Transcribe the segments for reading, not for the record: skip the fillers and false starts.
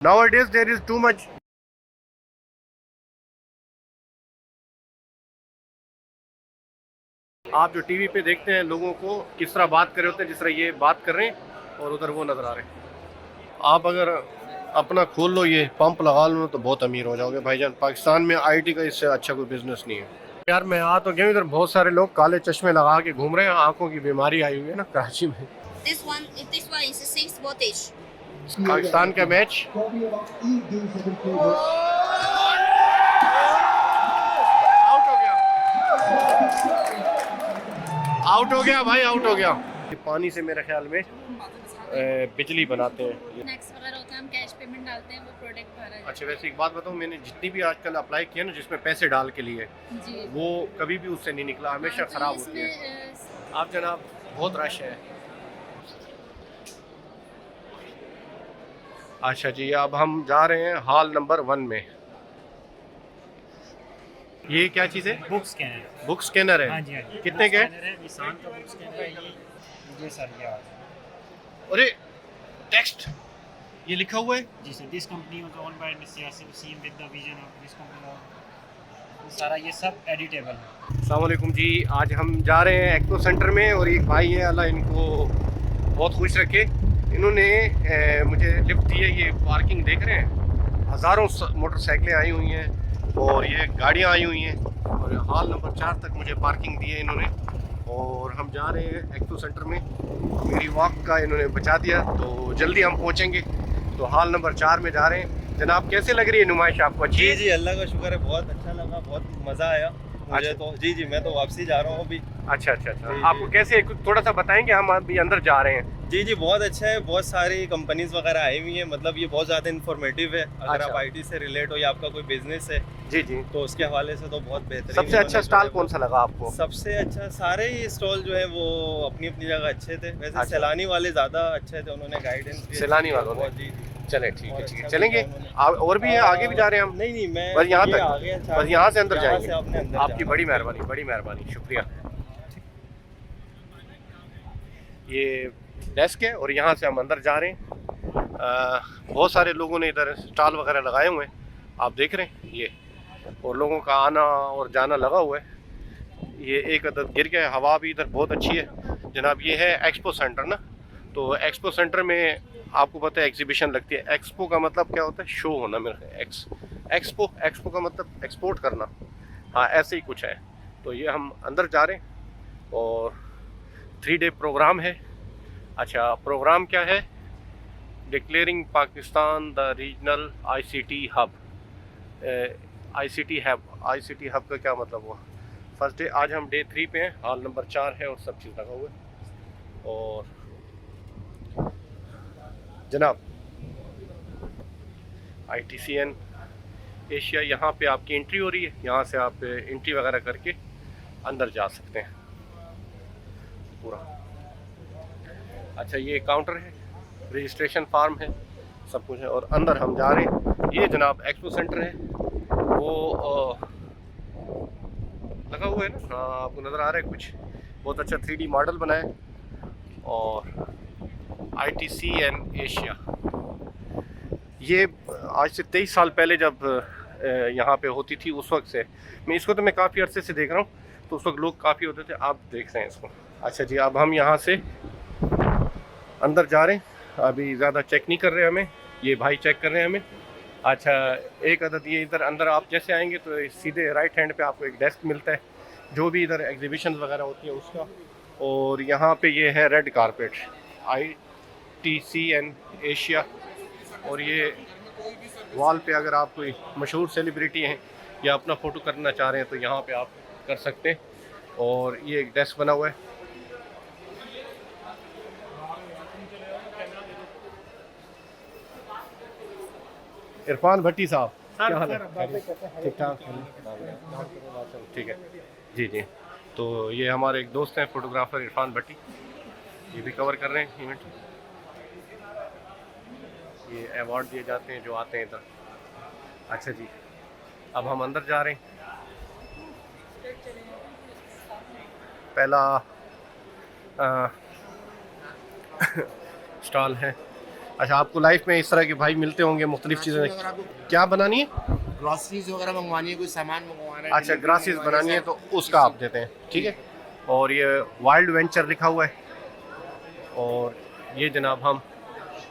Nowadays there is too much. आप जो TV पे देखते हैं लोगों को किस तरह बात कर रहे होते हैं, जिस तरह ये बात कर रहे हैं और उधर वो नज़र आ रहे हैं। आप अगर अपना खोल लो, ये पंप लगा लो तो बहुत अमीर हो जाओगे भाईजान। पाकिस्तान में आईटी का इससे अच्छा कोई बिजनेस नहीं है यार। मैं आ तो गया, इधर बहुत सारे लोग काले चश्मे लगा के घूम रहे हैं, आंखों की बीमारी आई हुई है ना कराची में। This one is 6 voltage. Pakistan का मैच आउट हो गया भाई, आउट हो गया। पानी से मेरे ख्याल में बिजली बनाते हैं। स्नैक्स वगैरह होते हैं, हम कैश पेमेंट डालते हैं, वो प्रोडक्ट बाहर आ जाता है। अच्छा, वैसे एक बात बताऊँ, मैंने जितनी भी आजकल अप्लाई किया ना जिसमें पैसे डाल के लिए, जी वो कभी भी उससे नहीं निकला, हमेशा तो ख़राब होती है। इसमें आप जनाब, बहुत रश है। अच्छा जी, अब हम जा रहे हैं हॉल नंबर 1 में। ये क्या चीज़ है? Book scanner. बुक स्कैनर है। हाँ जी, हाँ जी। कितने के? निशान का बुक स्कैनर है ये सर ये अरे टेक्स्ट ये लिखा हुआ है। जी sir, this company was owned by mister Yasir Waseem with the vision of this company. सारा ये सब एडिटेबल है। अस्सलाम वालेकुम जी, आज हम जा रहे हैं एक्सपो सेंटर में और एक भाई है, अल्लाह इनको बहुत खुश रखे, इन्होंने मुझे लिफ्ट दी है। ये पार्किंग देख रहे हैं, हज़ारों मोटरसाइकिलें आई हुई हैं और ये गाड़ियाँ आई हुई हैं और हॉल नंबर 4 तक मुझे पार्किंग दी है इन्होंने। और हम जा रहे हैं एक्सपो सेंटर में, मेरी वॉक का इन्होंने बचा दिया तो जल्दी हम पहुँचेंगे। तो हॉल नंबर 4 में जा रहे हैं। जनाब, कैसे लग रही है नुमाइश आपको? अच्छी? जी जी, अल्लाह का शुक्र है, बहुत अच्छा लगा, बहुत मज़ा आया मुझे। अच्छा। तो जी जी, मैं तो वापसी जा रहा हूँ अभी। अच्छा अच्छा अच्छा, जी, आपको जी। कैसे कुछ थोड़ा सा बताएंगे, हम अभी अंदर जा रहे हैं। जी जी, बहुत अच्छा है, बहुत सारी कंपनीज वगैरह आई हुई हैं, मतलब ये बहुत ज़्यादा इन्फॉर्मेटिव है। अगर अच्छा। आप आईटी से रिलेट हो या आपका कोई बिजनेस है जी जी। तो उसके हवाले से तो बहुत बेहतरीन। सबसे अच्छा स्टॉल कौन सा लगा आपको? सबसे अच्छा, सारे ही स्टॉल जो है वो अपनी अपनी जगह अच्छे थे। वैसे अच्छा। सैलानी वाले ज़्यादा अच्छे थे, उन्होंने गाइडेंस भी सैलानी अच्छी दी, वालों ने? बहुत। जी जी, चले ठीक है बहुत ठीक है, अच्छा चलेंगे। किया उन्होंने। आप और भी है, आगे भी जा रहे हैं हम? नहीं नहीं, मैं बस यहाँ ये तक? आ गया, बस यहाँ से अंदर यहाँ जाएंगे? से आपने अंदर आपकी जाना। बड़ी मेहरबानी, बड़ी मेहरबानी, शुक्रिया। ये डेस्क है और यहाँ से हम अंदर जा रहे हैं। बहुत सारे लोगों ने इधर स्टॉल वगैरह लगाए हुए हैं, आप देख रहे हैं ये, और लोगों का आना और जाना लगा हुआ है। ये एक अदद गिर गया है। हवा भी इधर बहुत अच्छी है जनाब। ये है एक्सपो सेंटर ना, तो एक्सपो सेंटर में आपको पता है एग्जीबिशन लगती है। एक्सपो का मतलब क्या होता है? शो होना। मेरे एक्सपो का मतलब एक्सपोर्ट करना, हाँ ऐसे ही कुछ है। तो ये हम अंदर जा रहे हैं और 3 डे प्रोग्राम है। अच्छा, प्रोग्राम क्या है? Declaring Pakistan the regional ICT hub. ICT hub का क्या मतलब हुआ? फर्स्ट डे, आज हम डे 3 पे हैं, हॉल नंबर 4 है और सब चीज़ लगा हुआ है। और जनाब, ITCN एशिया, यहाँ पे आपकी एंट्री हो रही है, यहाँ से आप एंट्री वगैरह करके अंदर जा सकते हैं पूरा। अच्छा, ये काउंटर है, रजिस्ट्रेशन फार्म है, सब कुछ है। और अंदर हम जा रहे हैं। ये जनाब एक्सपो सेंटर है, वो लगा हुआ है ना, हाँ आपको नज़र आ रहा है कुछ, बहुत अच्छा 3D मॉडल बनाया। और ITCN एशिया, ये आज से 23 साल पहले जब यहाँ पे होती थी, उस वक्त से मैं इसको, तो मैं काफ़ी अरसे से देख रहा हूँ, तो उस वक्त लोग काफ़ी होते थे, आप देख रहे हैं इसको। अच्छा जी, अब हम यहाँ से अंदर जा रहे हैं, अभी ज़्यादा चेक नहीं कर रहे हमें, ये भाई चेक कर रहे हैं हमें। अच्छा, एक अदद ये इधर अंदर आप जैसे आएंगे तो सीधे राइट हैंड पे आपको एक डेस्क मिलता है, जो भी इधर एग्जीबिशन वगैरह होती है उसका। और यहाँ पे ये है रेड कारपेट, ITCN एशिया। और ये वॉल पे अगर आप कोई मशहूर सेलिब्रिटी हैं या अपना फ़ोटो करना चाह रहे हैं तो यहाँ पे आप कर सकते हैं। और ये एक डेस्क बना हुआ है। इरफान भट्टी साहब, क्या हाल है? ठीक ठाक, ठीक है जी जी। तो ये हमारे एक दोस्त हैं फोटोग्राफर इरफान भट्टी, ये भी कवर कर रहे हैं इवेंट। ये अवार्ड दिए जाते हैं जो आते हैं इधर। अच्छा जी, अब हम अंदर जा रहे हैं। पहला स्टॉल है अच्छा, आपको लाइफ में इस तरह के भाई मिलते होंगे, मुख्तलिफ चीज़ें। अगर आपको क्या बनानी है? ग्रॉसरीज वगैरह मंगवानी है, कोई सामान मंगवाना है, अच्छा, ग्रासेस बनानी है तो उसका आप देते हैं, ठीक है। और ये वाइल्ड वेंचर लिखा हुआ है। और ये जनाब हम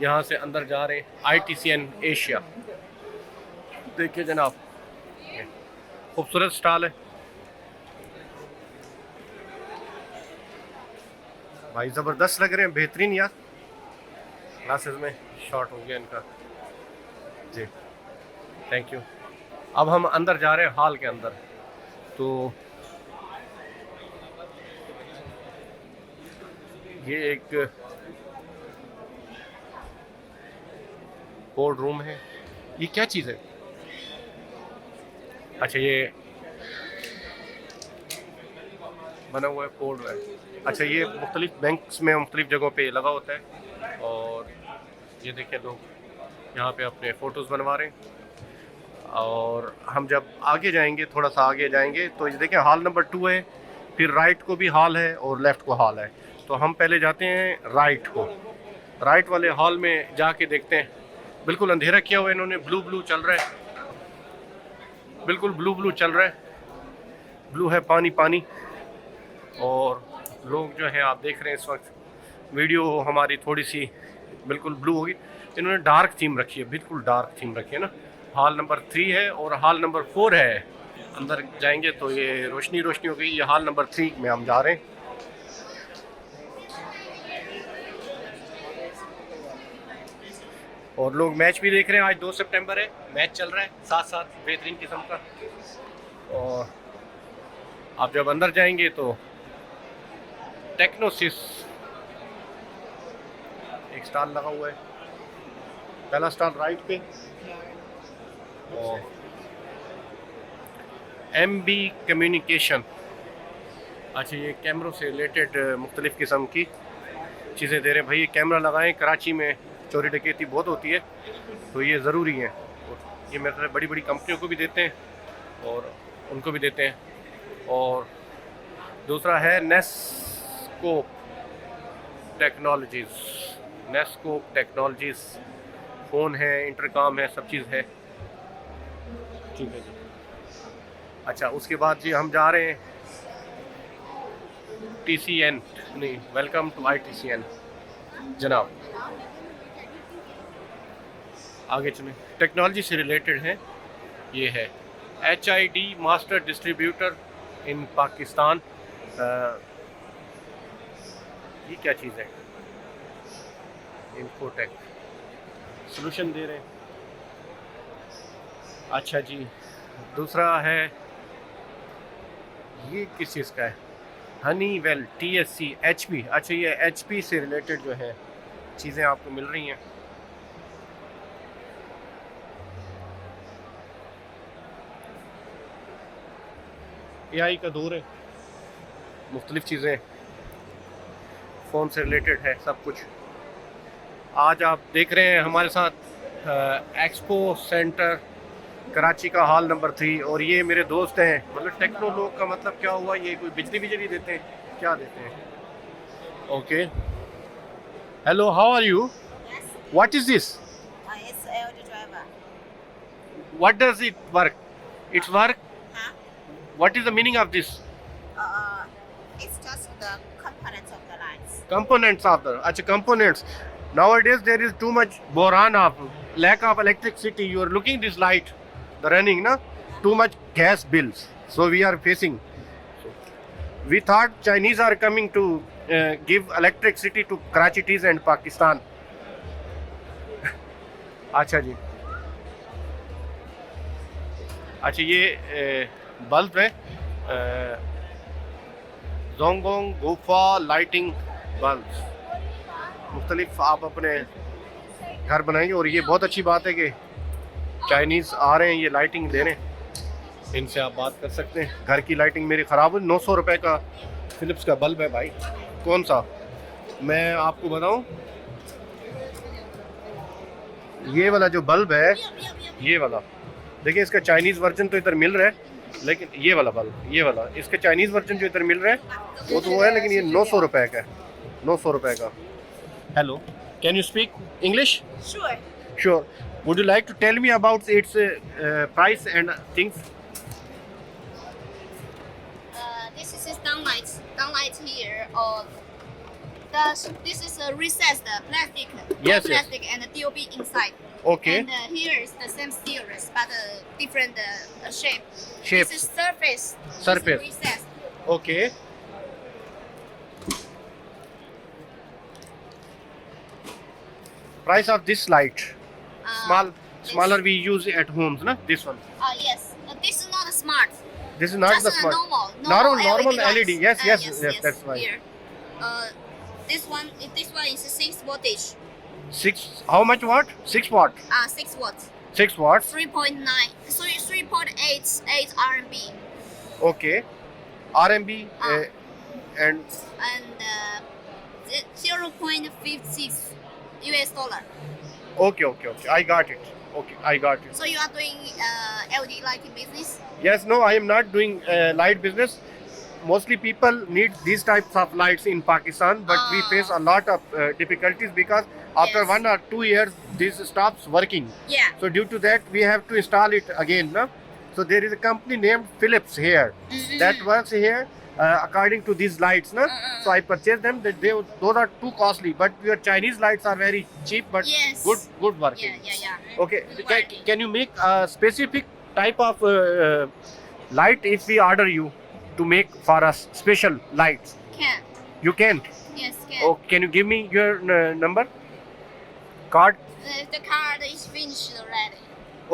यहाँ से अंदर जा रहे हैं, ITCN एशिया। देखिए जनाब, खूबसूरत स्टॉल है भाई, ज़बरदस्त लग रहे हैं, बेहतरीन यार। ग्लासेस में शॉर्ट हो गया इनका जी, थैंक यू। अब हम अंदर जा रहे हैं, हॉल के अंदर। तो ये एक बोर्ड रूम है। ये क्या चीज़ है? अच्छा, ये बना हुआ है कोड है। अच्छा, ये मुख्तलिफ बैंक्स में मुख्तलिफ जगहों पे लगा होता है। और ये देखिए, लोग यहाँ पे अपने फ़ोटोज़ बनवा रहे हैं। और हम जब आगे जाएंगे, थोड़ा सा आगे जाएंगे, तो ये देखिए हॉल नंबर 2 है, फिर राइट को भी हॉल है और लेफ़्ट को हॉल है। तो हम पहले जाते हैं राइट को, राइट वाले हॉल में जाके देखते हैं। बिल्कुल अंधेरा किया हुआ है इन्होंने, ब्लू ब्लू चल रहा है, बिल्कुल ब्लू ब्लू चल रहा है, ब्लू है पानी पानी। और लोग जो हैं, आप देख रहे हैं इस वक्त, वीडियो हमारी थोड़ी सी बिल्कुल ब्लू होगी। इन्होंने डार्क थीम रखी है, बिल्कुल डार्क थीम रखी है ना। हॉल नंबर 3 है और हॉल नंबर 4 है। अंदर जाएंगे तो ये रोशनी रोशनी हो गई। ये हॉल नंबर 3 में हम जा रहे हैं। और लोग मैच भी देख रहे हैं। आज 2 सितंबर है, मैच चल रहा है साथ साथ, बेहतरीन किस्म का। और आप जब अंदर जाएंगे तो टेक्नोसिस एक स्टॉल लगा हुआ है, पहला स्टॉल राइट पे। और MB कम्युनिकेशन, अच्छा ये कैमरों से रिलेटेड मुख्तलिफ़ किस्म की चीज़ें दे रहे हैं भाई। ये कैमरा लगाएं, कराची में चोरी डकैती बहुत होती है, तो ये ज़रूरी है। और ये मेरे बड़ी बड़ी कंपनियों को भी देते हैं और उनको भी देते हैं। और दूसरा है नेस्कोप टेक्नोलॉजीज़, नेस्कोप टेक्नोलॉजीज़, फ़ोन है, इंटरकॉम है, सब चीज़ है, ठीक है जी। अच्छा, उसके बाद जी हम जा रहे हैं TCN, नहीं, वेलकम टू ITCN जनाब। आगे चलें, टेक्नोलॉजी से रिलेटेड है। ये है HID मास्टर डिस्ट्रीब्यूटर इन पाकिस्तान। ये क्या चीज़ है? इन्फोटेक सॉल्यूशन दे रहे हैं। अच्छा जी, दूसरा है, ये किस चीज़ का है? Honeywell TSC HP। अच्छा, ये HP से रिलेटेड जो है चीज़ें आपको मिल रही हैं। AI का दौर है, मुख्तलिफ चीज़ें फ़ोन से रिलेटेड है सब कुछ। आज आप देख रहे हैं हमारे साथ एक्सपो सेंटर कराची का हॉल नंबर 3। और ये मेरे दोस्त हैं, मतलब टेक्नो लोग का मतलब क्या हुआ, ये कोई बिजली बिजली देते हैं, क्या देते हैं? Okay, hello, how are you? What is this? It's Audi driver. What does it work? It's work? Huh? What is the meaning of this? It's just the components of the lights. Components of the, अच्छा, components. Nowadays there is too much boron of lack of electricity. You are looking this light, the running, na, too much gas bills. So we are facing. We thought Chinese are coming to give electricity to Karachi and Pakistan. अच्छा जी, अच्छा ये bulb है, जोंगोंग गुफा lighting bulb, मुख्तलिफ आप अपने घर बनाएंगे। और ये बहुत अच्छी बात है कि चाइनीज़ आ रहे हैं, ये लाइटिंग दे रहे हैं, इनसे आप बात कर सकते हैं। घर की लाइटिंग मेरी ख़राब है, 900 रुपये का फ़िलिप्स का बल्ब है भाई। कौन सा मैं आपको बताऊं, ये वाला जो बल्ब है, ये वाला देखिए, इसका चाइनीज़ वर्जन तो इधर मिल रहा है, लेकिन ये वाला बल्ब, ये वाला, इसका चाइनीज़ वर्जन जो इधर मिल रहा है वो तो वो है, लेकिन ये 900 रुपये का है, 900 रुपये का। Hello, Can you speak English? Sure. Sure. Would you like to tell me about its price and things? This is downlight. Downlight here. This is a recessed plastic. Yes, yes. Plastic and DOB inside. Okay. And here is the same series but different shape. Shapes. This is surface. Surface. This is recessed. Okay. Price of this light. Smaller we use at homes, na? This one. Yes. This is not smart. This is not Just the a smart. normal LED. lights. Yes, that's right. Here. This one is 6 wattage. 6. How much watt? 6 watt. 6 watts. 6 watts. 3.9. Sorry, 3.88 RMB. Okay. RMB and And 0.56 US dollar. okay. I got it. So you are doing LED lighting business? Yes, no, I am not doing light business. Mostly people need these types of lights in Pakistan, but we face a lot of difficulties because after Yes. 1 or 2 years this stops working. Yeah. So due to that we have to install it again. No? So there is a company named Philips here that works here according to these lights. No? So I purchased them. Those are too costly, but your Chinese lights are very cheap but Yes. good working. Yeah. Okay, Good can, working. can you make a specific type of light if we order you to make for us special lights? Can. You can. Yes, can. Oh, can you give me your number? Card? The card is finished already.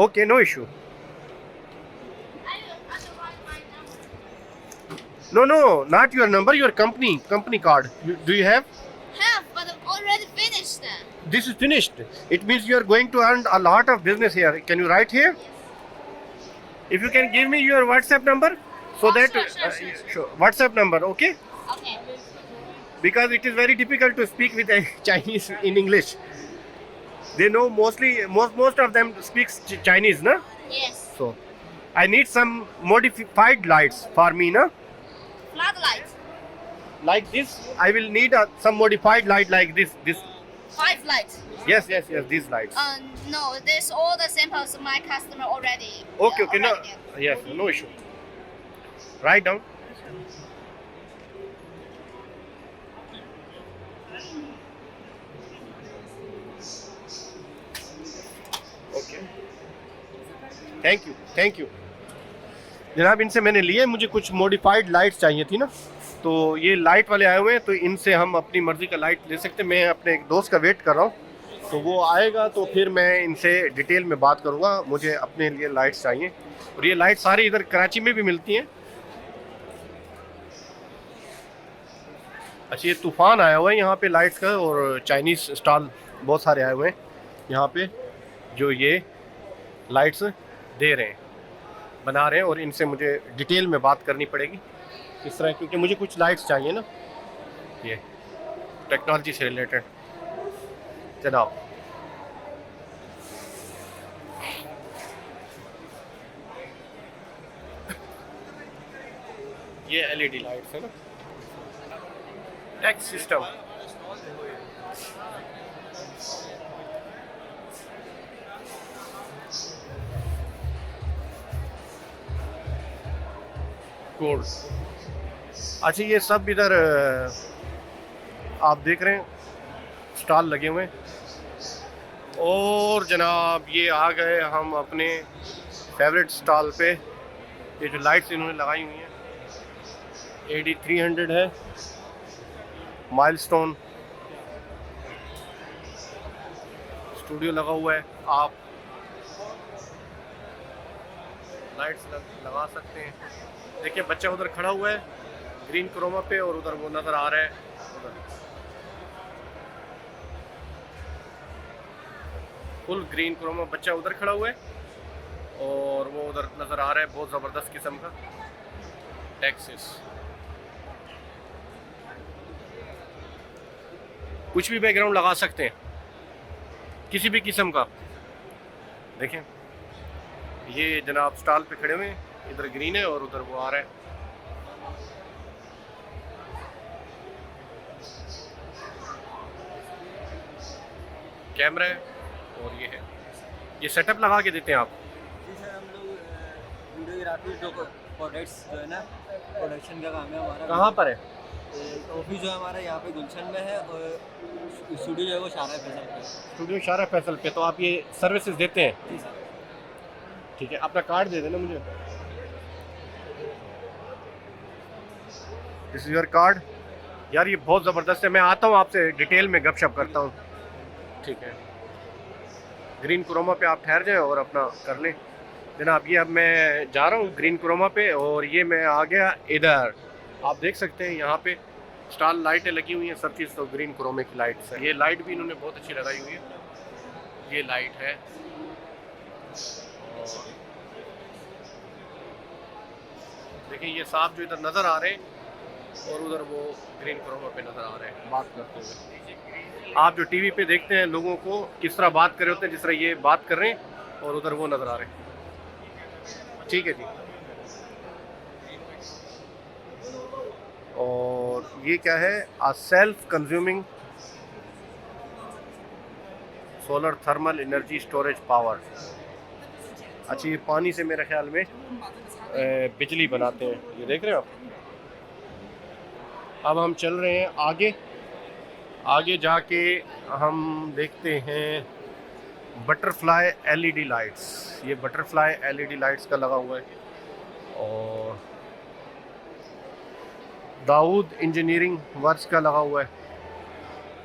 Okay, no issue. I will write my number. No, not your number, your company card. Do you have? Have, but already finished. This is finished. It means you are going to earn a lot of business here. Can you write here? If you can give me your WhatsApp number, so that Sure. WhatsApp number, okay? Okay. Because it is very difficult to speak with a Chinese in English. They know most of them speaks Chinese, na? Yes. So I need some modified lights for me, na? Floodlight. Like this, I will need some modified light like this. 5 lights. Yes, these lights. No, there's all the samples my customer already. Okay, no, already there. yes, no issue. Write down. Okay. Thank you जनाब, इनसे मैंने लिए, मुझे कुछ modified lights चाहिए थी ना, तो ये लाइट वाले आए हुए हैं, तो इनसे हम अपनी मर्ज़ी का लाइट ले सकते हैं। मैं अपने एक दोस्त का वेट कर रहा हूँ, तो वो आएगा तो फिर मैं इनसे डिटेल में बात करूँगा। मुझे अपने लिए लाइट्स चाहिए, और ये लाइट सारी इधर कराची में भी मिलती हैं। अच्छा, ये तूफ़ान आया हुआ है यहाँ पे लाइट्स का, और चाइनीज़ स्टॉल बहुत सारे आए हुए हैं यहाँ पे जो ये लाइट्स दे रहे हैं, बना रहे हैं, और इनसे मुझे डिटेल में बात करनी पड़ेगी इस तरह, क्योंकि मुझे कुछ लाइट्स चाहिए ना, ये टेक्नोलॉजी से रिलेटेड। जनाब, ये एलईडी लाइट्स है ना, टैक्स सिस्टम। कोड। अच्छा, ये सब इधर आप देख रहे हैं स्टॉल लगे हुए हैं, और जनाब ये आ गए हम अपने फेवरेट स्टॉल पे। ये जो लाइट्स इन्होंने लगाई हुई हैं AD 300 है, माइलस्टोन स्टूडियो लगा हुआ है। आप लाइट्स लगा सकते हैं। देखिए, बच्चा उधर खड़ा हुआ है ग्रीन क्रोमा पे, और उधर वो नज़र आ रहा है उधर फुल ग्रीन क्रोमा, बच्चा उधर खड़ा हुआ है और वो उधर नज़र आ रहा है, बहुत ज़बरदस्त किस्म का टैक्सिस। कुछ भी बैकग्राउंड लगा सकते हैं, किसी भी किस्म का। देखें, ये जनाब स्टॉल पे खड़े हुए हैं, इधर ग्रीन है और उधर वो आ रहा है। कैमरा है और ये है, ये सेटअप लगा के देते हैं आप? जी सर, हम लोग वीडियोग्राफी जो प्रोडक्ट्स जो है ना, प्रोडक्शन का काम है हमारा। कहाँ पर है? ऑफिस जो है हमारा यहाँ पे गुलशन में है, और स्टूडियो जो है वो शारा फैसल पे है। स्टूडियो शारा फैसल पे। तो आप ये सर्विसेज देते हैं? जी सर। ठीक है, अपना कार्ड दे देना मुझे। This is your card. यार ये बहुत ज़बरदस्त है, मैं आता हूँ आपसे डिटेल में गपशप करता हूँ। ठीक है, ग्रीन क्रोमा पे आप ठहर जाएं और अपना कर लें जनाब। ये अब मैं जा रहा हूँ ग्रीन क्रोमा पे, और ये मैं आ गया इधर। आप देख सकते हैं यहाँ पे स्टार लाइटें लगी हुई हैं, सब चीज़ तो ग्रीन क्रोमे की लाइट्स है। ये लाइट भी इन्होंने बहुत अच्छी लगाई हुई है, ये लाइट है। और देखिए ये साहब जो इधर नज़र आ रहे हैं और उधर वो ग्रीन क्रोमा पे नज़र आ रहे हैं बात करते हुए। आप जो टीवी पे देखते हैं लोगों को किस तरह बात कर रहे होते हैं, जिस तरह ये बात कर रहे हैं और उधर वो नज़र आ रहे हैं। ठीक है जी। और ये क्या है? A self consuming solar thermal energy storage power. अच्छा, ये पानी से मेरे ख्याल में बिजली बनाते हैं, ये देख रहे हो आप। अब हम चल रहे हैं आगे। आगे जाके हम देखते हैं बटरफ्लाई एलईडी लाइट्स। ये बटरफ्लाई एलईडी लाइट्स का लगा हुआ है। और दाऊद इंजीनियरिंग वर्क्स का लगा हुआ है।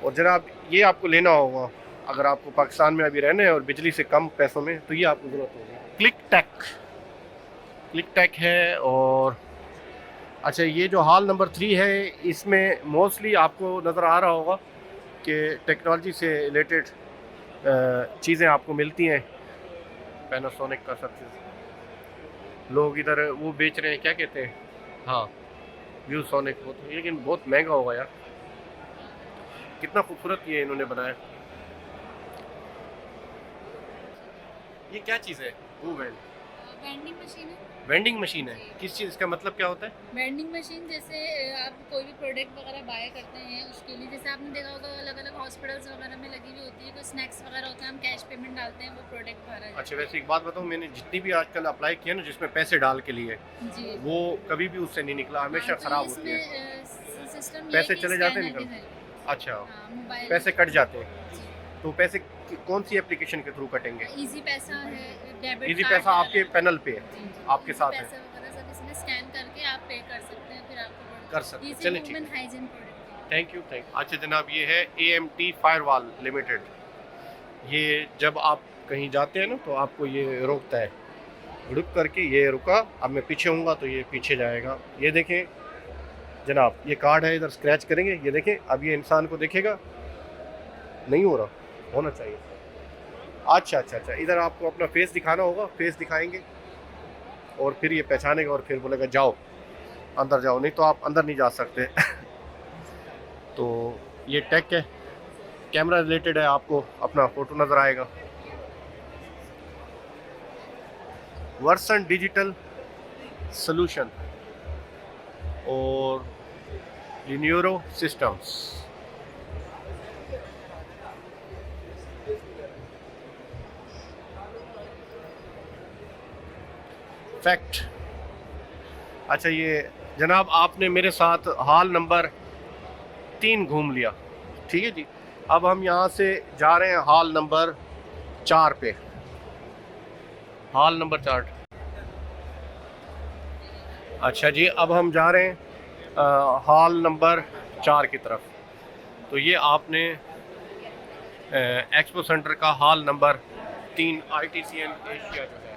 और जनाब ये आपको लेना होगा अगर आपको पाकिस्तान में अभी रहना है और बिजली से कम पैसों में, तो ये आपको ज़रूरत होगी। क्लिक टेक है। और अच्छा, ये जो हॉल नंबर 3 है, इसमें मोस्टली आपको नज़र आ रहा होगा कि टेक्नोलॉजी से रिलेटेड चीज़ें आपको मिलती हैं। पैनासोनिक का सब चीज़ लोग इधर वो बेच रहे हैं, क्या कहते हैं, हाँ व्यू सोनिक। वो तो लेकिन बहुत महंगा होगा यार। कितना खूबसूरत ये इन्होंने बनाया। ये क्या चीज़ है? वो वेंडिंग मशीन है। वेंडिंग मशीन है? किस चीज़ का मतलब क्या होता है? वेंडिंग मशीन जैसे आप कोई भी प्रोडक्ट वगैरह बाय करते हैं उसके लिए, जैसे आपने देखा होगा अलग अलग हॉस्पिटल्स वगैरह में लगी हुई होती है, कोई स्नैक्स वगैरह होते हैं, हम कैश पेमेंट डालते हैं, वो प्रोडक्ट बाहर आ जाता अच्छा, वैसे एक बात बताऊँ, मैंने जितनी भी आजकल अप्लाई किया ना जिसमें पैसे डाल के लिए, है जी। वो कभी भी उससे नहीं निकला, हमेशा हाँ, तो ख़राब होती है। इसमें सिस्टम पैसे चले जाते हैं निकल। अच्छा, मोबाइल पैसे कट जाते हैं। तो पैसे कौन सी एप्लीकेशन के थ्रू कटेंगे? इजी पैसा है, डेबिट इजी कार्ड पैसा है, आपके पैनल पे है, जी, जी। आपके साथ है। पैसा वगैरह सब इसमें स्कैन करके आप पे कर सकते हैं, फिर आपको कर सकते हैं। इजी चलिए ठीक वुमेन है, हाइजीन प्रोडक्ट। Thank you. अच्छा जनाब, ये है AMT फायरवॉल लिमिटेड। ये जब आप कहीं जाते हैं ना तो आपको ये रोकता है, रुक करके ये रुका। अब मैं पीछे हूँगा तो ये पीछे जाएगा। ये देखें जनाब, ये कार्ड है, इधर स्क्रैच करेंगे, ये देखें। अब ये इंसान को देखेगा, नहीं हो रहा, होना चाहिए। अच्छा, इधर आपको अपना फेस दिखाना होगा, फेस दिखाएंगे और फिर ये पहचानेगा और फिर बोलेगा जाओ अंदर जाओ, नहीं तो आप अंदर नहीं जा सकते। तो ये टेक है, कैमरा रिलेटेड है, आपको अपना फ़ोटो नज़र आएगा। वर्सन डिजिटल सॉल्यूशन और यूनिरो सिस्टम्स। फैक्ट। अच्छा, ये जनाब आपने मेरे साथ हॉल नंबर 3 घूम लिया, ठीक है जी। अब हम यहाँ से जा रहे हैं हॉल नंबर 4 पे। Hall number 4। अच्छा जी, अब हम जा रहे हैं हॉल नंबर 4 की तरफ। तो ये आपने एक्सपो सेंटर का हॉल नंबर 3 ITCN एशिया जो है।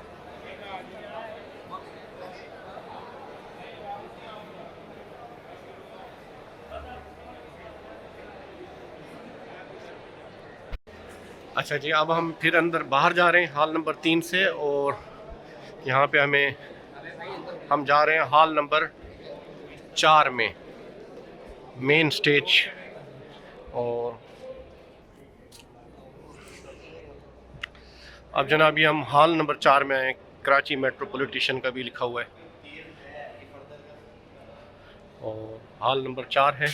अच्छा जी, अब हम फिर अंदर बाहर जा रहे हैं हॉल नंबर 3 से, और यहाँ पे हम जा रहे हैं हॉल नंबर 4 में, मेन स्टेज। और अब जनाब ये हम हॉल नंबर 4 में आए। कराची मेट्रोपॉलिटन का भी लिखा हुआ है और हॉल नंबर 4 है,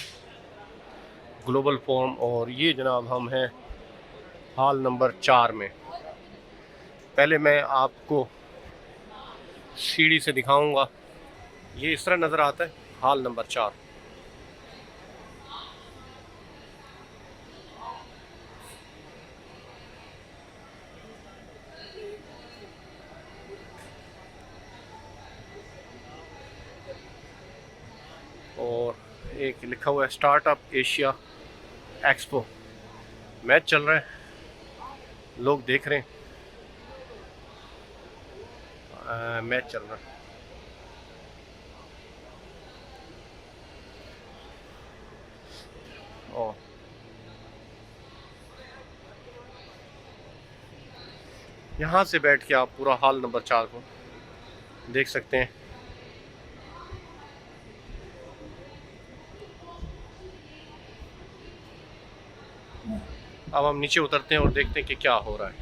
ग्लोबल फोरम। और ये जनाब हम हैं हॉल नंबर 4 में। पहले मैं आपको सीढ़ी से दिखाऊंगा। ये इस तरह नज़र आता है हॉल नंबर 4। और एक लिखा हुआ है स्टार्टअप एशिया एक्सपो। मैच चल रहा है, लोग देख रहे हैं, मैच चल रहा है। और यहाँ से बैठ के आप पूरा हॉल नंबर 4 को देख सकते हैं। अब हम नीचे उतरते हैं और देखते हैं कि क्या हो रहा है।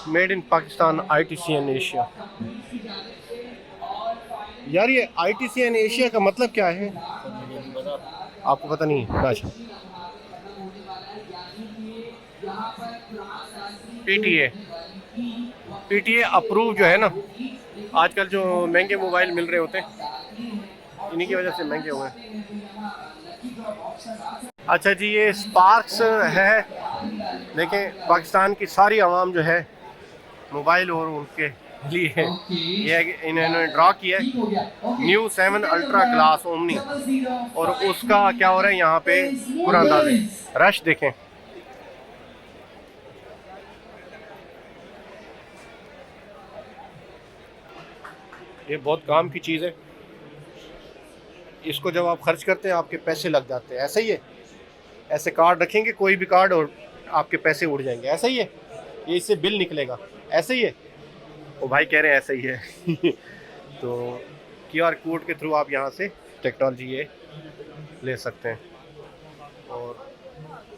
Made in Pakistan ITCN Asia. यार ये ITCN एशिया का मतलब क्या है? आपको पता नहीं है? अच्छा, PTA अप्रूव जो है ना, आजकल जो महंगे मोबाइल मिल रहे होते हैं इन्हीं की वजह से महंगे हुए हैं। अच्छा जी, ये स्पार्क्स है। देखें, पाकिस्तान की सारी आवाम जो है मोबाइल और उनके लिए ये इन्होंने ड्रा किया है न्यू 7 अल्ट्रा ग्लास ओमनी, और उसका क्या हो रहा है यहाँ पे कुरानदाजी। रश देखें, ये बहुत काम की चीज़ है। इसको जब आप खर्च करते हैं आपके पैसे लग जाते हैं। ऐसा ही है, ऐसे कार्ड रखेंगे कोई भी कार्ड और आपके पैसे उड़ जाएंगे। ऐसा ही है, ये इससे बिल निकलेगा। ऐसा ही है, वो भाई कह रहे हैं ऐसा ही है। तो QR कोड के थ्रू आप यहाँ से टेक्नोलॉजी ये ले सकते हैं। और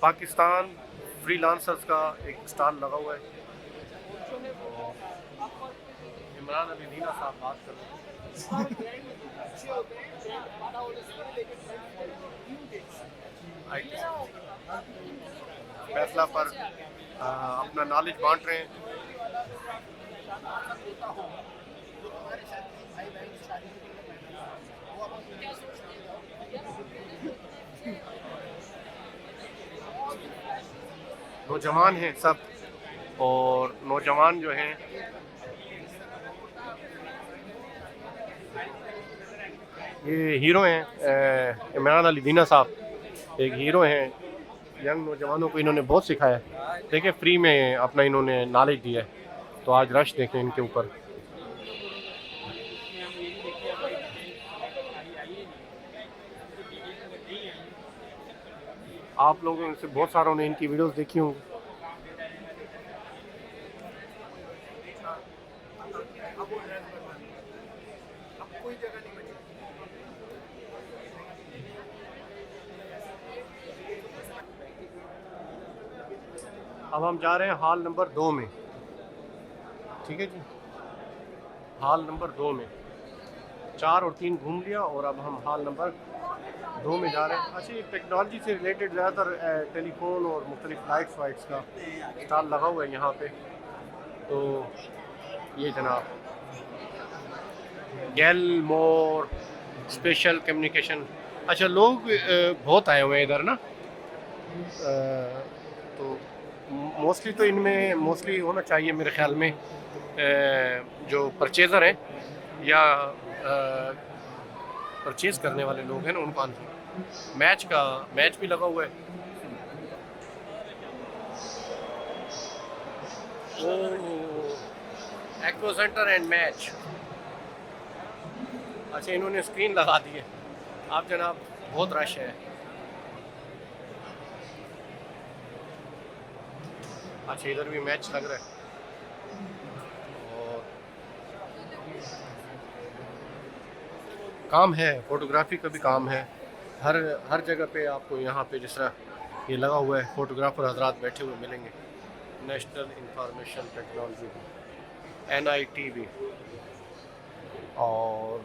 पाकिस्तान फ्रीलांसर्स का एक स्टॉल लगा हुआ है। इमरान अली दीना साहब बात कर रहे हैं। फैसला पर अपना नॉलेज बांट रहे हैं। नौजवान हैं सब, और नौजवान जो हैं ये हीरो हैं। इमरान अली दीना साहब एक हीरो हैं। यंग नौजवानों को इन्होंने बहुत सिखाया है। देखिए, फ्री में अपना इन्होंने नॉलेज दिया है। तो आज रश देखें इनके ऊपर। आप लोगों में से बहुत सारों ने इनकी वीडियोस देखी होंगी। अब हम जा रहे हैं हॉल नंबर 2 में। ठीक है जी, हॉल नंबर 2 में 4 और 3 घूम लिया, और अब हम हॉल नंबर 2 में जा रहे हैं। अच्छा, टेक्नोलॉजी से रिलेटेड ज़्यादातर टेलीफोन और मुख्तलिफ लाइट्स वाइट्स का स्टॉल लगा हुआ है यहाँ पे। तो ये जनाब गैलमोर स्पेशल कम्युनिकेशन। अच्छा, लोग बहुत आए हुए हैं इधर ना। तो मोस्टली तो इनमें मोस्टली होना चाहिए मेरे ख्याल में जो परचेज़र हैं या परचेज़ करने वाले लोग हैं ना, उनको मैच भी लगा हुआ है। Aqua centre and match. अच्छा, इन्होंने स्क्रीन लगा दी है। आप जनाब, बहुत रश है। अच्छा, इधर भी मैच लग रहा है। और काम है, फोटोग्राफी का भी काम है। हर जगह पे आपको यहाँ पे जिस तरह ये लगा हुआ है, फोटोग्राफर हजरात बैठे हुए मिलेंगे। National information technology. NITV और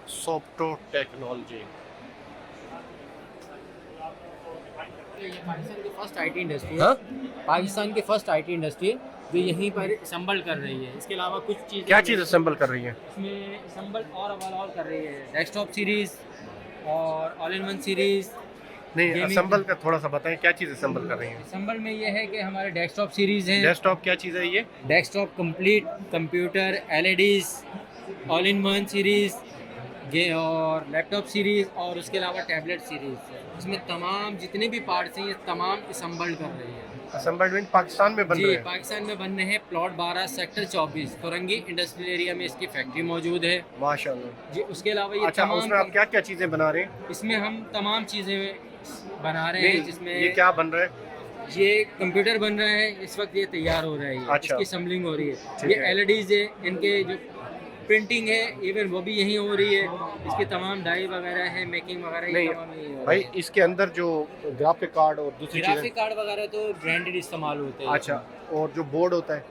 सोप्टो टेक्नोलॉजी। ये पाकिस्तान की फर्स्ट आईटी इंडस्ट्री है। हाँ? पाकिस्तान की फर्स्ट आईटी इंडस्ट्री है जो यहीं पर असम्बल कर रही है। इसके अलावा कुछ चीज़ क्या चीज़ असेंबल कर रही है? इसमें असम्बल और ओवरऑल कर रही है, डेस्कटॉप सीरीज़ और ऑल इन वन सीरीज़। नहीं, Gaming- असेंबल का थोड़ा सा बताएं, क्या चीज़ असेंबल कर रही है? असम्बल में ये है कि हमारे डेस्कटॉप सीरीज़ हैं। डेस्कटॉप क्या चीज़ है ये? Desktop complete computer, LEDs, all in one series और लैपटॉप सीरीज़ और उसके अलावा टैबलेट सीरीज़। इसमें तमाम जितने भी पार्ट्स हैं ये तमाम असम्बल कर रही है। असेंबलमेंट पाकिस्तान में बन जी, रहे हैं? पाकिस्तान में बन रहे हैं। प्लॉट 12 सेक्टर 24 फुरंगी इंडस्ट्रियल एरिया में इसकी फैक्ट्री मौजूद है। माशाल्लाह। जी, उसके अलावा ये अच्छा, उसमें आप क्या क्या चीज़ें बना रहे हैं? इसमें हम तमाम चीज़ें बना रहे हैं, जिसमें ये क्या बन रहा है? ये कंप्यूटर बन रहा है। इस वक्त ये तैयार हो रहा है। अच्छा। इसकी असम्बलिंग हो रही है। ठीक ये है। LEDs है, इनके जो प्रिंटिंग है इवन वो भी यहीं हो रही है। इसकी तमाम डाई वगैरह है, मेकिंग वगैरह ये नहीं, तमाम यहीं हो रही भाई है। इसके अंदर जो ग्राफिक कार्ड और दूसरी चीज़ें। ग्राफिक कार्ड वगैरह तो ब्रांडेड इस्तेमाल होते हैं। अच्छा, और जो बोर्ड होता है?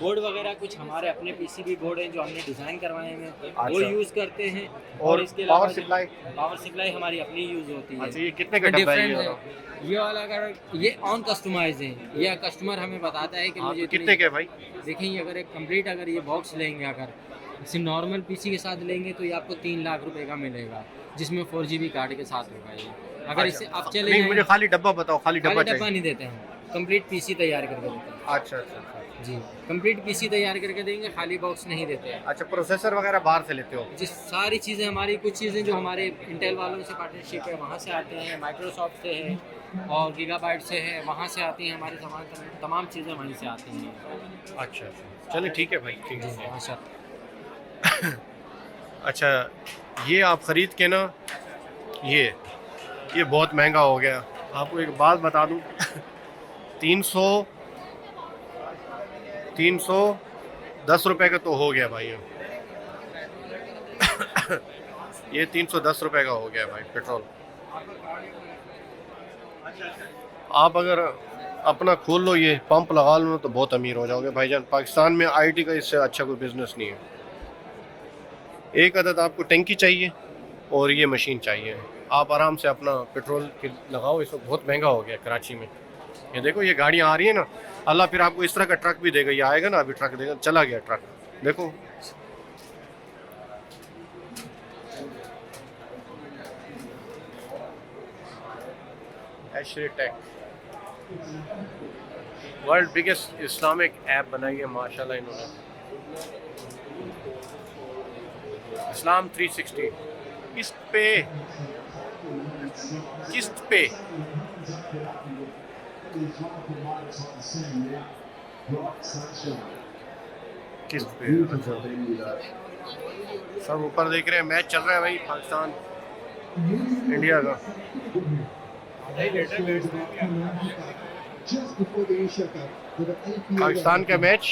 बोर्ड वगैरह कुछ हमारे अपने PCB बोर्ड हैं जो हमने डिज़ाइन करवाए हैं, वो अच्छा। यूज़ करते हैं। और इसके अलावा पावर सप्लाई? पावर सप्लाई हमारी अपनी यूज़ होती है। अच्छा, ये कितने का डब्बा है ये डिफरेंट वाला? है। ये वाला अगर ये ऑन कस्टमाइज है, ये कस्टमर हमें बताता है कि हाँ, मुझे तो कितने के भाई? देखें अगर एक कंप्लीट अगर ये बॉक्स लेंगे, अगर सिर्फ नॉर्मल PC के साथ लेंगे तो ये आपको 3 लाख रुपए का मिलेगा, जिसमें 4GB कार्ड के साथ होगा ये। अगर अच्छा। इससे आप चले नहीं, जाएं- मुझे खाली डब्बा बताओ, खाली डब्बा खाली डब्बा चाहिए। नहीं देते हम, कंप्लीट PC तैयार करके देते हैं। अच्छा अच्छा अच्छा। जी, कंप्लीट PC तैयार करके देंगे, खाली बॉक्स नहीं देते हैं। अच्छा, प्रोसेसर वगैरह बाहर से लेते हो? जी, सारी चीज़ें हमारी, कुछ चीज़ें जो हमारे इंटेल वालों से पार्टनरशिप है वहाँ से आते हैं, माइक्रोसॉफ्ट से है और गीगाबाइट से है, वहाँ से आती हैं हमारी तमाम चीज़ें वहीं से आती हैं। अच्छा अच्छा, चलिए ठीक है भाई, ठीक जी, है। माशा। अच्छा, ये आप ख़रीद के ना, ये बहुत महंगा हो गया। आपको एक बात बता दूं, 310 रुपए का तो हो गया भाई। ये 310 रुपए का हो गया भाई पेट्रोल। आप अगर अपना खोल लो, ये पंप लगा लो तो बहुत अमीर हो जाओगे भाईजान। पाकिस्तान में IT का इससे अच्छा कोई बिज़नेस नहीं है। एक अदद आपको टंकी चाहिए और ये मशीन चाहिए, आप आराम से अपना पेट्रोल लगाओ। इस वक्त बहुत महंगा हो गया कराची में। ये देखो, ये गाड़ियाँ आ रही है ना, अल्लाह फिर आपको इस तरह का ट्रक भी देगा। ये आएगा ना, अभी ट्रक देगा, चला गया ट्रक, देखो। एशरीटेक वर्ल्ड बिगेस्ट इस्लामिक ऐप बनाई है माशाल्लाह इन्होंने। इस्लाम 360 किस्त पे सब ऊपर देख रहे हैं। मैच चल रहा है भाई, पाकिस्तान इंडिया का। पाकिस्तान का मैच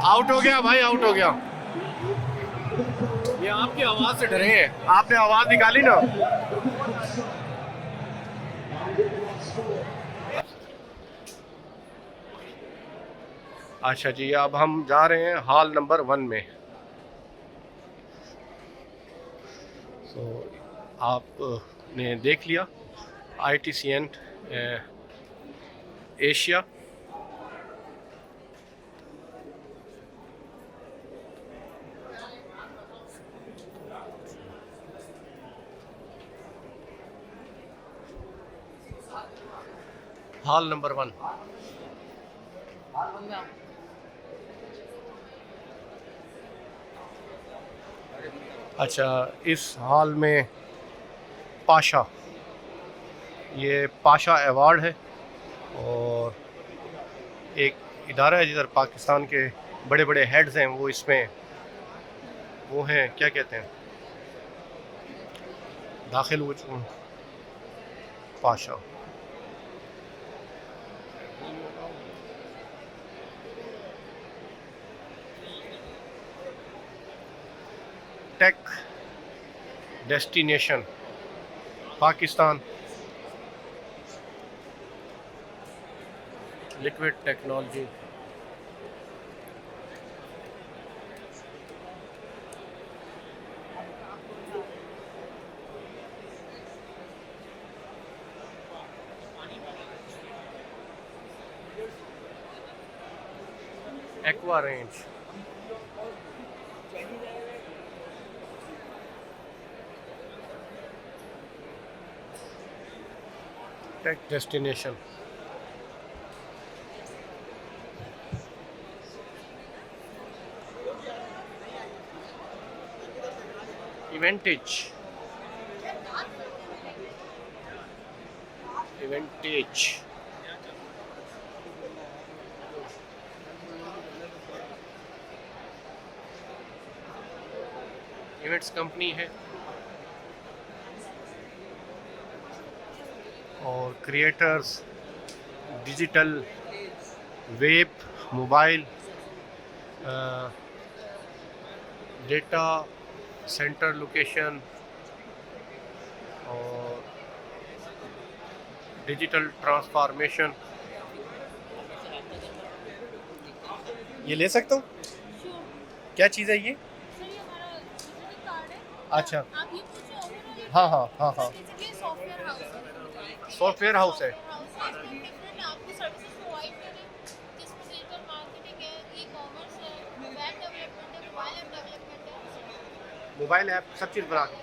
आउट हो गया भाई, आउट हो गया। ये आपकी आवाज से डरे हैं, आपने आवाज निकाली ना। अच्छा जी, अब हम जा रहे हैं हॉल नंबर 1 में। तो आपने देख लिया ITCN एशिया। Hall number 1। अच्छा, इस हॉल में पाशा, ये पाशा अवार्ड है और एक इदारा है जिधर पाकिस्तान के बड़े बड़े हेड्स हैं, वो इसमें वो हैं, क्या कहते हैं, दाखिल हो चुके हैं। Pasha tech destination Pakistan liquid technology. Aqua range, tech destination, इवेंटेज, इवेंटेज, इवेंट्स कंपनी है और creators, digital, web, mobile, data center location और डिजिटल ट्रांसफॉर्मेशन। ये ले सकता हूँ? क्या चीज़ है ये? अच्छा, आप ये पूछो overall हाँ हाँ हाँ हाँ, basically सॉफ्टवेयर हाउस है। सॉफ्टवेयर हाउस है। डिफरेंट आपको सर्विसेज प्रोवाइड करें, जिसमें डिजिटल मार्केटिंग है, ई-कॉमर्स है, वेब डेवलपमेंट है, मोबाइल ऐप डेवलपमेंट है। मोबाइल ऐप सब चीज़ बना के।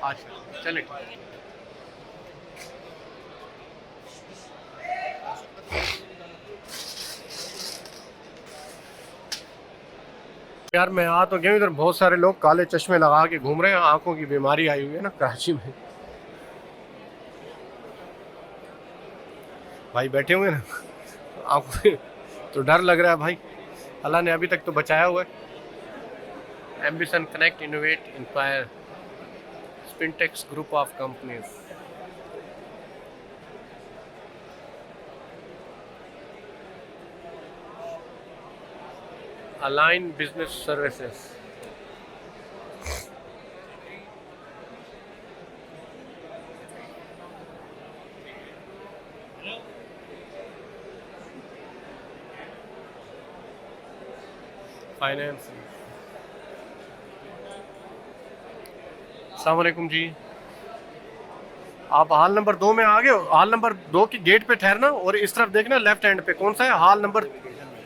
अच्छा चले ठीक है। यार मैं आ तो गया, इधर बहुत सारे लोग काले चश्मे लगा के घूम रहे हैं, आंखों की बीमारी आई हुई है ना कराची में। भाई बैठे हुए ना आंखों तो डर लग रहा है भाई। अल्लाह ने अभी तक तो बचाया हुआ है। Ambition, connect, innovate, inspire, Spintex group of companies. Align Business Services, finance. अस्सलाम वालेकुम जी, आप हॉल नंबर 2 में आ गए हो। हॉल नंबर 2 की गेट पे ठहरना और इस तरफ देखना, लेफ्ट हैंड पे कौन सा है? हॉल नंबर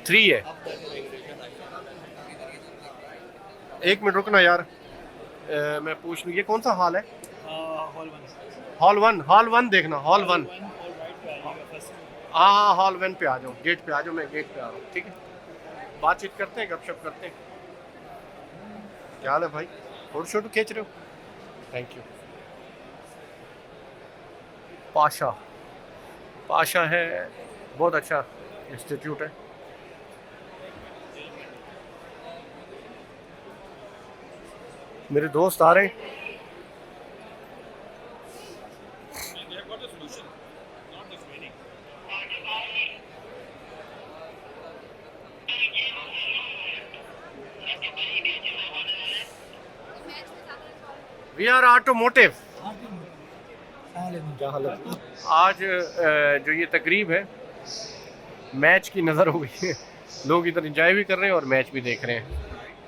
3 है। एक मिनट रुकना यार, मैं पूछ लूँ ये कौन सा हॉल है? हॉल वन देखना, हॉल 1। हाँ हॉल 1 पे आ जाओ, गेट पे आ जाओ, मैं गेट पे आ रहा हूँ, ठीक है। बातचीत करते हैं, गपशप करते हैं। क्या हाल है भाई? फोटो शोटो खींच रहे हो? Thank you. पाशा, पाशा है, बहुत अच्छा इंस्टीट्यूट है। मेरे दोस्त आ रहे हैं। We are automotive. क्या हालत? आज जो ये तकरीब है, मैच की नज़र हो गई है। लोग इधर इंजॉय भी कर रहे हैं और मैच भी देख रहे हैं।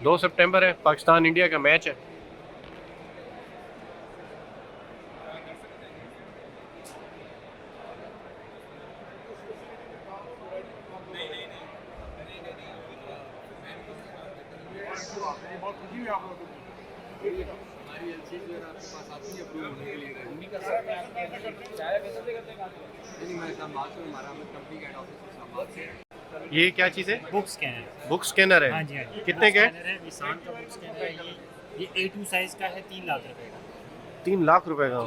2 सितंबर है, पाकिस्तान इंडिया का मैच है। ये क्या चीज़ है? Book scanner. बुक स्कैनर है। हाँ जी हाँ जी। कितने का है? स्कैनर है, निशान का बुक स्कैनर है। ये A2 साइज़ का है, 3 लाख रुपए का। 3 लाख रुपए का।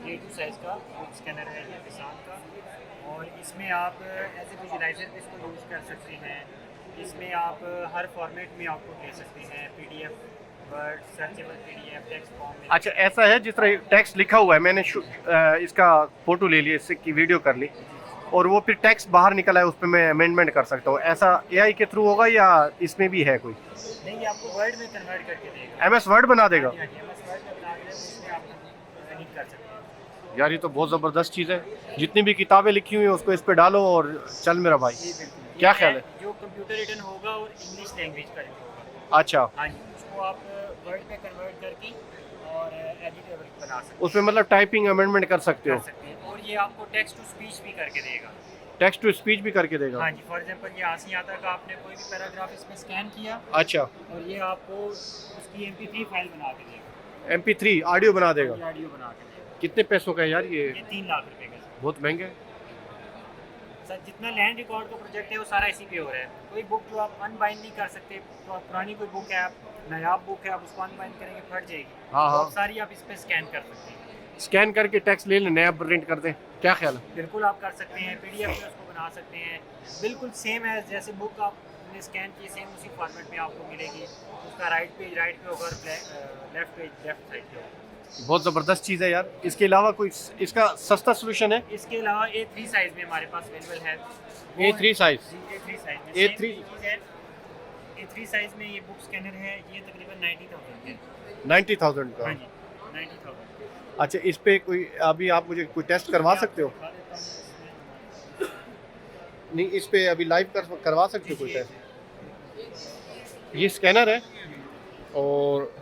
A2 साइज़ का बुक स्कैनर है ये निशान का। और इसमें आप एज ए विजुलाइजर भी इसको यूज़ कर सकते हैं। इसमें आप हर फॉर्मेट में आउटपुट ले सकते हैं, PDF, word, searchable PDF, text form में। अच्छा ऐसा है, जिस तरह टेक्स्ट लिखा हुआ है, मैंने इसका फ़ोटो ले लिया, इससे की वीडियो कर ली और वो फिर टेक्स्ट बाहर निकला है, उस पर मैं अमेंडमेंट कर सकता हूँ। ऐसा AI के थ्रू होगा या इसमें भी है कोई? नहीं, आपको वर्ड में कन्वर्ट करके देगा। MS वर्ड बना देगा? MS वर्ड में बना देगा, उसमें आप एडिट कर सकते हैं। यार ये तो बहुत ज़बरदस्त चीज़ है, जितनी भी किताबें लिखी हुई हैं उसको इस पे डालो और चल मेरा भाई। जी बिल्कुल। क्या ये ख्याल है? जो कंप्यूटर रिटन होगा और इंग्लिश लैंग्वेज का होगा। अच्छा, हाँ जी, उसको आप वर्ड में कन्वर्ट करके और एडिटेबल बना सकते उसमें मतलब टाइपिंग अमेंडमेंट कर सकते हो, हैं और ये आपको टेक्स्ट टू स्पीच भी करके देगा। टेक्स्ट टू स्पीच भी करके देगा। हाँ जी, फॉर एग्जांपल ये यहाँ से यहाँ तक आपने कोई भी पैराग्राफ इसमें स्कैन किया अच्छा, और ये आपको उसकी MP3 फाइल बना के देगा, MP3 ऑडियो बना देगा। ये ऑडियो बना के देगा। कितने पैसों का है यार ये? ये 3 लाख रुपए का है। बहुत महंगे है। सर जितना लैंड रिकॉर्ड का प्रोजेक्ट है वो सारा इसी पे हो रहा है। कोई बुक जो आप अनबाइंड नहीं कर सकते, पुरानी कोई बुक है, आप नायाब बुक है, आप उसको अनबाइंड करेंगे फट जाएगी। हाँ, तो हाँ। आप सारी आप इस पे स्कैन कर सकते हैं। स्कैन करके टेक्स्ट ले लें, नया प्रिंट कर दें, क्या ख्याल है? बिल्कुल आप कर सकते हैं, PDF में उसको बना सकते हैं, बिल्कुल सेम है जैसे बुक आपने स्कैन की, सेम उसी फॉर्मेट में आपको मिलेगी। उसका राइट पेज राइट पे होगा, लेफ्ट पेज लेफ्ट साइड पे होगा। बहुत ज़बरदस्त चीज़ है यार। इसके अलावा कोई इसका सस्ता सोल्यूशन है? इसके अलावा A3 साइज़ में हमारे पास अवेलेबल है। A3 size? A3 साइज़ में A3 A3 साइज़ में ये बुक स्कैनर है, ये तकरीबन 90,000 के। 90,000 का? हाँ जी, 90,000। अच्छा, इस पे कोई अभी आप मुझे कोई टेस्ट करवा सकते हो? दिखा देता हूँ इसमें। नहीं, इस पे अभी लाइव करवा सकते हो कोई टेस्ट? ये स्कैनर है और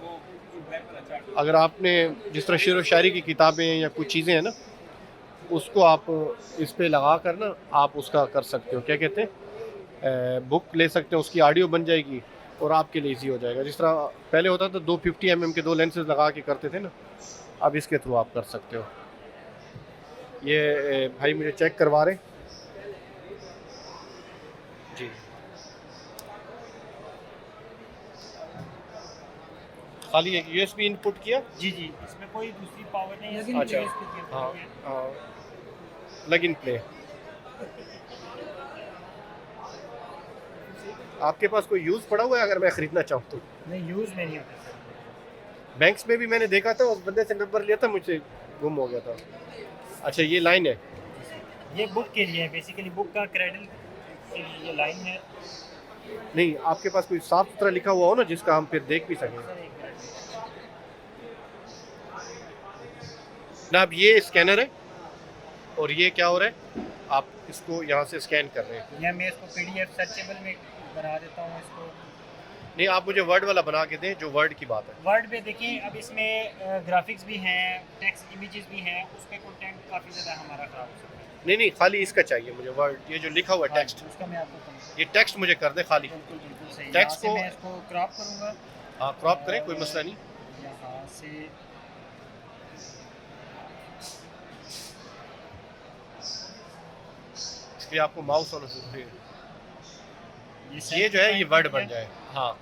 अगर आपने जिस तरह शेर व शायरी की किताबें या कुछ चीज़ें हैं ना, उसको आप इस पे लगा कर ना आप उसका कर सकते हो, क्या कहते हैं, बुक ले सकते हो, उसकी ऑडियो बन जाएगी और आपके लिए इजी हो जाएगा। जिस तरह पहले होता था 250 mm के 2 लेंसेज लगा के करते थे ना, अब इसके थ्रू आप कर सकते हो। ये भाई मुझे चेक करवा रहे जी। खाली एक USB इनपुट किया। जी जी, इसमें कोई दूसरी पावर नहीं है। अच्छा, हाँ, हाँ, प्लग इन प्ले। आपके पास कोई यूज़ पड़ा हुआ है अगर मैं ख़रीदना चाहूँ तो? नहीं, यूज़ में नहीं होता सर। बैंक्स में भी मैंने देखा था, उस बंदे से नंबर लिया था, मुझसे गुम हो गया था। अच्छा, ये लाइन है? ये बुक के लिए है, बेसिकली बुक का क्रेडिट के लिए ये लाइन है। नहीं, आपके पास कोई साफ सुथरा लिखा हुआ हो ना जिसका हम फिर देख भी सकें सर एक मिनट। ना। अब ये स्कैनर है और ये क्या हो रहा है, आप इसको यहाँ से स्कैन कर रहे हैं। या मैं इसको PDF सर्चेबल में बना देता हूँ इसको। नहीं, आप मुझे वर्ड वाला बना के दें जो वर्ड की बात है। वर्ड पे देखिए, अब इसमें ग्राफिक्स भी हैं, टेक्स्ट इमेजेस भी हैं, उस पर कंटेंट काफ़ी ज़्यादा हमारा ख़राब हो सकता है। नहीं, खाली इसका चाहिए मुझे वर्ड, ये जो लिखा हुआ है टेक्स्ट, उसका मैं आपको कहूँगा। ये टेक्स्ट मुझे कर दे खाली। बिल्कुल बिल्कुल सही। टेक्स्ट यहाँ से को- मैं इसको क्रॉप करूँगा। हाँ, क्रॉप करें, कोई मसला नहीं। यहाँ से इस पर आपको माउस होना जरूरी है। ये जो है ये सेंटर वर्ड पॉइंट बन जाए। हाँ,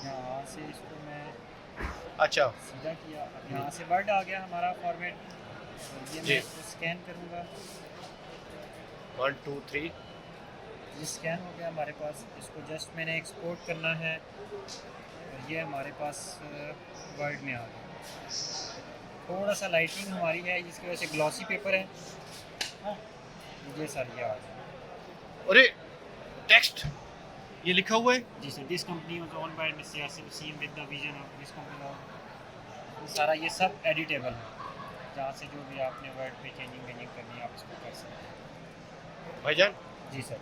यहाँ से इसको मैं अच्छा, सीधा किया, अब यहाँ से वर्ड आ गया हमारा फॉर्मेट। ये जी। मैं इसको स्कैन करूँगा। 1 2 3। ये स्कैन हो गया हमारे पास। इसको जस्ट मैंने एक्सपोर्ट करना है और ये हमारे पास वर्ड में आ गया। थोड़ा सा लाइटिंग हमारी है जिसकी वजह से ग्लॉसी पेपर है। हाँ, ये सर ये आ गया। अरे टेक्स्ट ये लिखा हुआ है। जी sir, this company was owned by mister Yasir Waseem with the vision of this company. सारा ये सब एडिटेबल है, जहाँ से जो भी आपने वर्ड पे चेंजिंग करनी है आप इसको कर सकते हैं। भाईजान जी सर।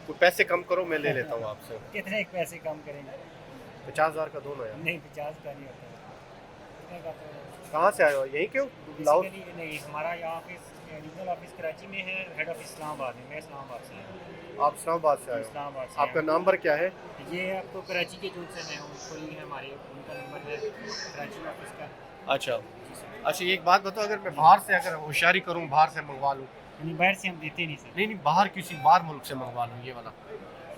कोई पैसे कम करो, मैं ले लेता हूँ आपसे। कितने पैसे कम करेंगे? 50,000 का दोनों यार। नहीं, 50 का नहीं होता। कितने का तो कहाँ से आए हो? यहीं क्यों? लाहौर? बेसिकली नहीं, हमारा यहाँ ऑफिस रीजनल ऑफिस कराची में है, हेड ऑफिस इस्लामाबाद में। मैं इस्लामाबाद से हूँ। आप इस्लामाबाद से आए हो? इस्लामाबाद से आपका आया नंबर क्या है? हूँ। ये आपको कराची के जून से हैं, कोई है हमारे, उनका नंबर है कराची ऑफिस का। अच्छा अच्छा, एक बात बताओ, अगर मैं बाहर से अगर होशियारी करूँ, बाहर से मंगवा लूँ? नहीं, बाहर से हम देते नहीं सर। नहीं नहीं, बाहर किसी बाहर मुल्क से मंगवा लूँ ये वाला?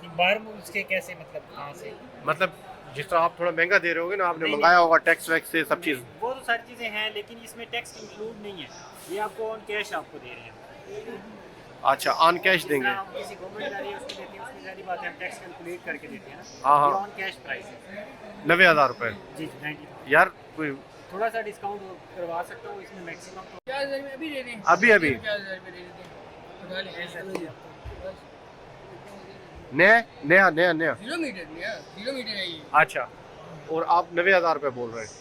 नहीं, बाहर मुल्क के कैसे, मतलब कहाँ से? मतलब जिस तरह आप थोड़ा महंगा दे रहे होगे ना, आपने नहीं, मंगाया होगा टैक्स वैक्स से सब चीज़। वो तो सारी चीज़ें हैं, लेकिन इसमें टैक्स इंक्लूड नहीं है। ये आपको ऑन कैश आपको दे रहे हैं। अच्छा, ऑन कैश देंगे? हम किसी गवर्नमेंट जा रही है उसको देते हैं, उसकी सारी बात है, हम टैक्स कैलकुलेट करके देते हैं ना। हाँ, हाँ। ये ऑन कैश प्राइस है। 90,000 रुपये? जी जी, 90। यार कोई थोड़ा सा डिस्काउंट करवा सकता हूँ इसमें, मैक्सिमम तो अभी दे दें। अभी अभी नया नया नया नया? 0 मीटर है ये। अच्छा, और आप 90,000 रुपये बोल रहे हैं।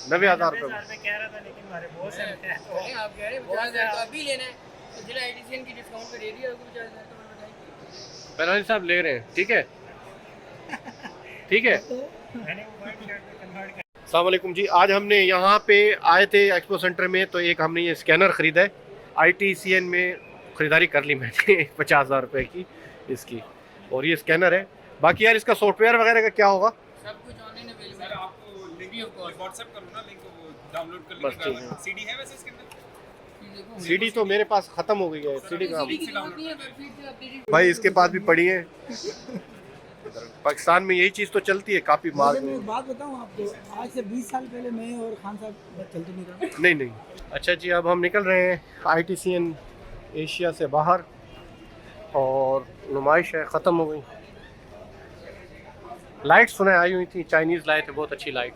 90,000 रुपये रुपये कह रहा था, लेकिन हमारे बहुत से हैं तो आप कह रहे हैं 50,000 तो अभी लेना है, तो जिला ITCN की डिस्काउंट पे दे दिया आपको 50,000 तो बताइए। पहलवान साहब ले रहे हैं, ठीक है ठीक है। मैंने वो वाइट शर्ट में कन्वर्ट कर। अस्सलाम वालेकुम जी, आज हमने यहाँ पे आए थे एक्सपो सेंटर में, तो एक हमने ये स्कैनर ख़रीदा है। ITCN में ख़रीदारी कर ली मैंने 50,000 रुपये की इसकी, और ये स्कैनर है। बाकी यार इसका सॉफ्टवेयर वगैरह का क्या होगा? सब कुछ ऑनलाइन अवेलेबल है, आपको लिंक व्हाट्सएप करो ना, लिंक वो डाउनलोड कर बस ठीक है। सीडी है वैसे इसके अंदर? CD तो मेरे पास ख़त्म हो गई है, CD का की जरूरत नहीं है, वेबसाइट से अपडेट भाई इसके पास भी पड़ी है। पाकिस्तान में यही चीज़ तो चलती है, काफ़ी माल मैं एक बात बताऊं आपको, आज से 20 साल पहले मैं और खान साहब चलते नहीं था। नहीं नहीं। अच्छा जी, अब हम निकल रहे हैं ITCN एशिया से बाहर, और नुमाइश है ख़त्म हो गई। लाइट सुना आई हुई थी, चाइनीज़ लाए थे, बहुत अच्छी लाइट।